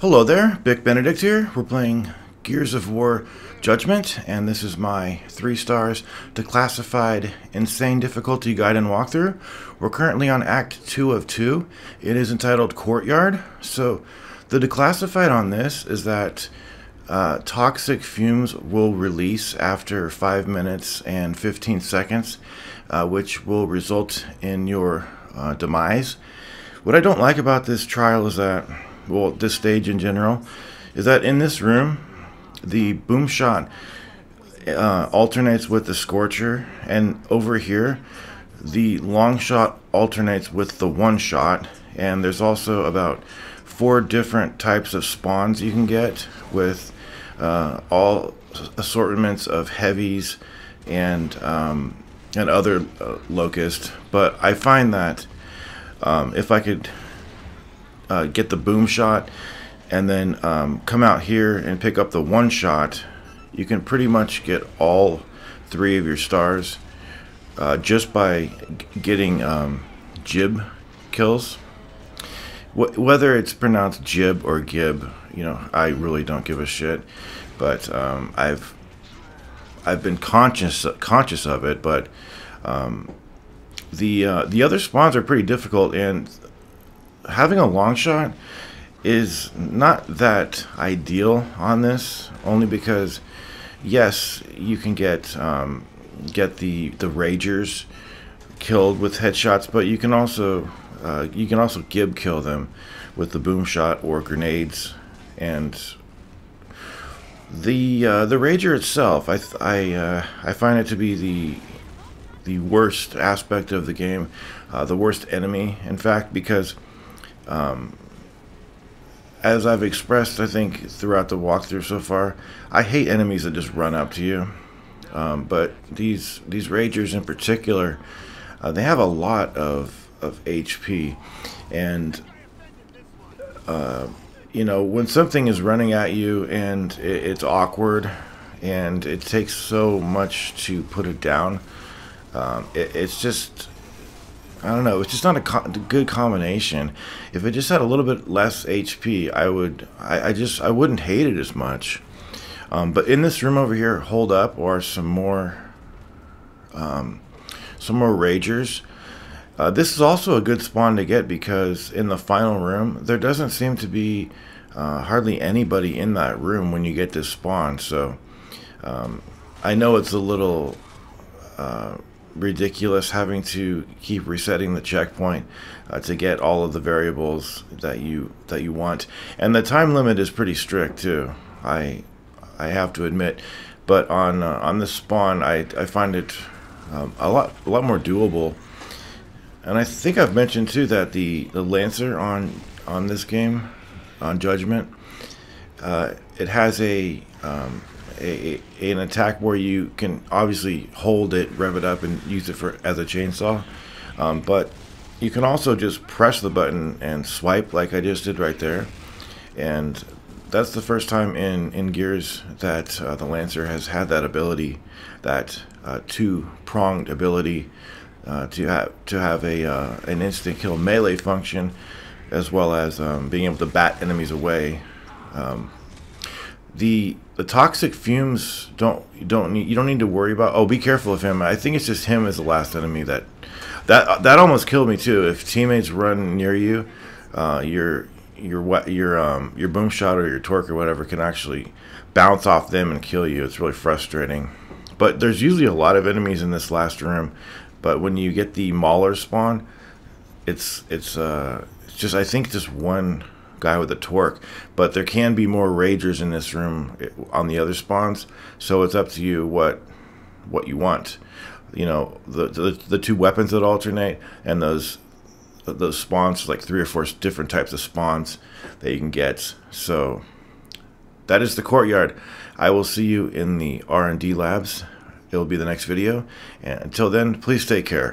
Hello there, Bic Benedict here. We're playing Gears of War Judgment, and this is my 3 stars declassified insane difficulty guide and walkthrough. We're currently on Act 2 of 2. It is entitled Courtyard. So the declassified on this is that toxic fumes will release after 5 minutes and 15 seconds, which will result in your demise. What I don't like about this trial is that, well, this stage in general, is that in this room, the boom shot alternates with the scorcher, and over here, the long shot alternates with the one shot, and there's also about 4 different types of spawns you can get with all assortments of heavies and other locusts. But I find that if I could get the boom shot and then come out here and pick up the one shot, you can pretty much get all 3 of your stars just by getting jib kills. Whether it's pronounced jib or gib, you know, I really don't give a shit. But I've been conscious of it. But the other spawns are pretty difficult, and having a long shot is not that ideal on this, only because yes, you can get the ragers killed with headshots, but you can also gib kill them with the boom shot or grenades. And the rager itself, I find it to be the worst aspect of the game, the worst enemy, in fact, because as I've expressed, I think, throughout the walkthrough so far, I hate enemies that just run up to you. But these ragers in particular, they have a lot of HP, and you know, when something is running at you and it's awkward and it takes so much to put it down, it's just, I don't know, it's just not a good combination. If it just had a little bit less HP, I wouldn't hate it as much. But in this room over here, hold up, or some more ragers. This is also a good spawn to get, because in the final room there doesn't seem to be hardly anybody in that room when you get this spawn. So I know it's a little ridiculous having to keep resetting the checkpoint to get all of the variables that you want, and the time limit is pretty strict too, I have to admit. But on this spawn, I find it a lot more doable. And I think I've mentioned too that the Lancer on this game, on Judgment, it has an attack where you can obviously hold it, rev it up, and use it as a chainsaw. But you can also just press the button and swipe, like I just did right there. And that's the first time in Gears that the Lancer has had that ability, that 2-pronged ability, to have an instant kill melee function, as well as being able to bat enemies away. The toxic fumes you don't need to worry about. Oh, be careful of him. I think it's just him as the last enemy that almost killed me too. If teammates run near you, your boom shot or your torque or whatever can actually bounce off them and kill you. It's really frustrating. But there's usually a lot of enemies in this last room. But when you get the Mauler spawn, it's just, I think, just one guy with a torque. But there can be more ragers in this room on the other spawns, so it's up to you what you want. You know, the 2 weapons that alternate, and those spawns, like 3 or 4 different types of spawns that you can get. So that is the Courtyard. I will see you in the R&D labs. It'll be the next video, and until then, please take care.